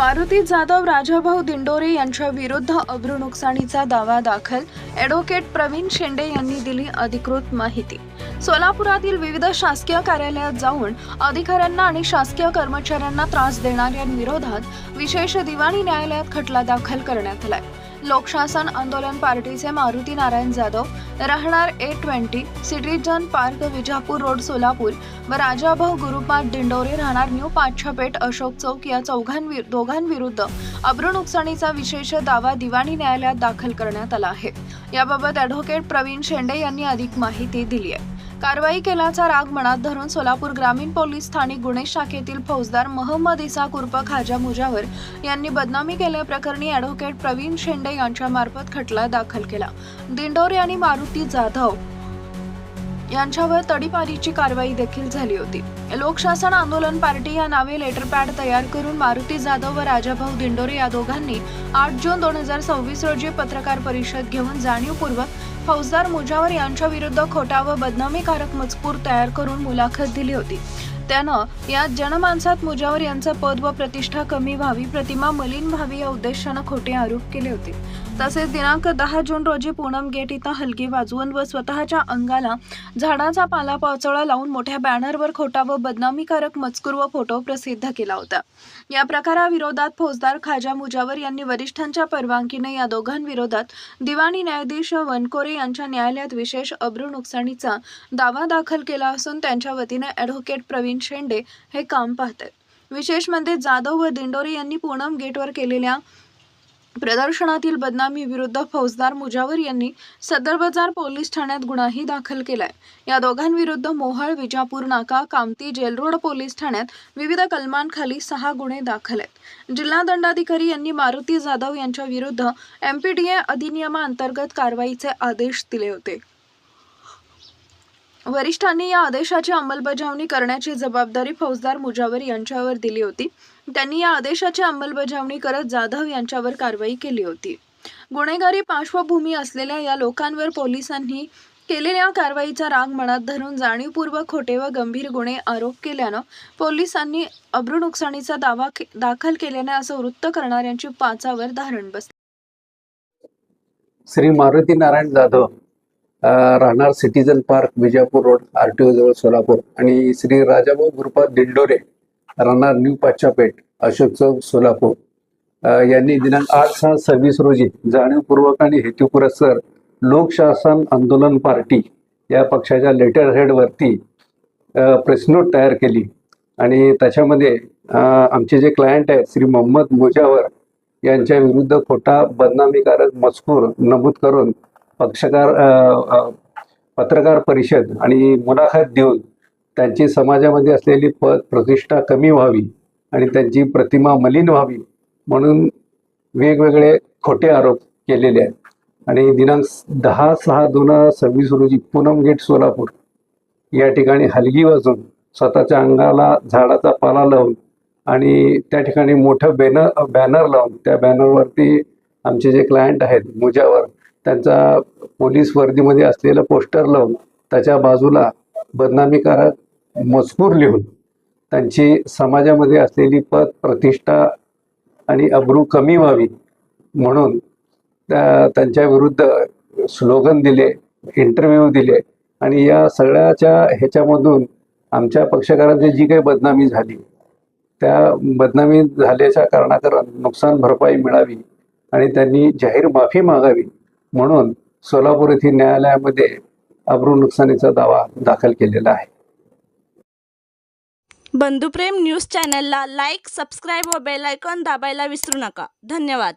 मारुती जाधव राजाभाऊ दिंडोरे यांच्या विरुद्ध अब्रू नुकसानीचा दावा दाखल. ॲडव्होकेट प्रवीण शेंडे यांनी दिली अधिकृत माहिती. सोलापुरातील विविध शासकीय कार्यालयात जाऊन अधिकाऱ्यांना आणि शासकीय कर्मचाऱ्यांना त्रास देणाऱ्यांविरोधात विशेष दिवाणी न्यायालयात खटला दाखल करण्यात आलाय. लोकशासन आंदोलन पार्टीचे मारुती नारायण जाधव राहणार A20 citizen park Vijapur road Solapur व राजाभाऊ गुरुपाद दिंडोरे राहणार न्यू पाच्छापेठ अशोक चौक या दोघांविरुद्ध अब्रू नुकसानीचा विशेष दावा दिवाणी न्यायालयात दाखल करण्यात आला आहे. याबाबत ॲडव्होकेट प्रवीण शेंडे यांनी अधिक माहिती दिली आहे. कारवाई केल्याचा राग मनात धरून सोलापूर ग्रामीण पोलीस स्थानिक गुन्हे शाखेतील फौजदार मोहम्मद इसाक उर्फ खाजा मुजावर यांनी बदनामी केल्याप्रकरणी ॲडव्होकेट प्रवीण शेंडे यांच्यामार्फत खटला दाखल केला. दिंडोरे आणि मारुती जाधव यांच्यावर तडीपारीची कारवाई देखील झाली होती. लोकशासन आंदोलन पार्टी या नावे लेटरपॅड तयार करून मारुती जाधव व राजाभाऊ दिंडोरे या दोघांनी 8 जून 2026 रोजी पत्रकार परिषद घेऊन जाणीवपूर्वक फौजदार मुजावर यांच्या विरुद्ध खोटा व बदनामीकारक मजकूर तयार करून मुलाखत दिली होती. त्यानं यात जनमानसात मुजावर यांचं पद व प्रतिष्ठा कमी व्हावी, प्रतिमा मलिन व्हावी या उद्देशानं खोटे आरोप केले होते. तसेच दिनांक 10 जून रोजी पूनम गेट इथं हलगी वाजवून व स्वतःच्या अंगाला झाडाचा पालापाचोळा लावून मोठ्या बॅनरवर खोटा व बदनामीकारक मजकूर व फोटो प्रसिद्ध केला होता. या प्रकाराविरोधात फौजदार खाजा मुजावर यांनी वरिष्ठांच्या परवानगीने या दोघांविरोधात दिवाणी न्यायाधीश वनकोरे यांच्या न्यायालयात विशेष अब्रू नुकसानीचा दावा दाखल केला असून त्यांच्या वतीने ॲडव्होकेट प्रवीण शेंडे हे काम पाहतात. विशेष म्हणजे जाधव व दिंडोरे यांनी पूनम गेटवर केलेल्या प्रदर्शनातील बदनामी विरुद्ध फौजदार मुजावर यांनी सदर बाजार पोलीस ठाण्यात गुन्हाही दाखल केलाय. या दोघांविरुद्ध मोहोळ, विजापूर नाका, कामती, जेलरोड पोलीस ठाण्यात विविध कलमांखाली 6 गुन्हे दाखल आहेत. जिल्हा दंडाधिकारी यांनी मारुती जाधव यांच्या विरुद्ध MPDA अधिनियमाअंतर्गत कारवाईचे आदेश दिले होते. वरिष्ठांनी या आदेशाची अंमलबजावणी करण्याची जबाबदारी फौजदार मुजावर यांच्यावर दिली होती. त्यांनी या आदेशाची अंमलबजावणी करत जाधव यांच्यावर कारवाई केली होती. गुन्हेगारी पार्श्वभूमी असलेल्या या लोकांवर पोलिसांनी केलेल्या कारवाईचा राग मनात धरून जाणीवपूर्वक खोटे व गंभीर गुन्हे आरोप केल्यानं पोलिसांनी अब्रू नुकसानीचा दावा दाखल केल्याने असं वृत्त करणाऱ्यांची पाचावर धारण बसली. श्री मारुती नारायण जाधव राहणार citizen park Vijapur road RTO जवळ सोलापूर आणि श्री राजाभाऊ गुरुपाद दिंडोरे राहणार न्यू पाच्छापेठ अशोक चौक सोलापूर यांनी दिनांक 8/6/26 रोजी जाणीवपूर्वक आणि हेतुपुरस्सर लोकशासन आंदोलन पार्टी या पक्षाच्या लेटर हेडवरती प्रेस नोट तयार केली आणि त्याच्यामध्ये आमचे जे क्लायंट आहेत श्री मोहम्मद मुजावर यांच्या विरुद्ध खोटा बदनामीकारक मजकूर नमूद करून पत्रकार परिषद आणि मुलाखत देऊन त्यांची समाजामध्ये असलेली पद प्रतिष्ठा कमी व्हावी आणि त्यांची प्रतिमा मलिन व्हावी म्हणून वेगवेगळे खोटे आरोप केलेले आहेत. आणि दिनांक 10/6/2026 रोजी पूनम गेट सोलापूर या ठिकाणी हलगी वाजवून स्वतःच्या अंगाला झाडाचा पाला लावून आणि त्या ठिकाणी मोठं बॅनर लावून त्या बॅनरवरती आमचे जे क्लायंट आहेत मुजावर त्यांचा पोलीस वर्दीमध्ये असलेलं पोस्टर लावून त्याच्या बाजूला बदनामीकारक मजकूर लिहून त्यांची समाजामध्ये असलेली पद प्रतिष्ठा आणि अब्रू कमी व्हावी म्हणून त्यांच्या विरुद्ध स्लोगन दिले, इंटरव्ह्यू दिले आणि या सगळ्याच्या ह्याच्यामधून आमच्या पक्षकारांची जी काही बदनामी झाली त्या बदनामी झाल्याच्या कारणाकरण नुकसान भरपाई मिळावी आणि त्यांनी जाहीर माफी मागावी म्हणून सोलापूर येथील न्यायालयामध्ये अब्रू नुकसानीचा दावा दाखल केलेला आहे. बंधुप्रेम न्यूज चॅनलला लाईक, सबस्क्राईब व बेल आयकॉन दाबायला विसरू नका. धन्यवाद.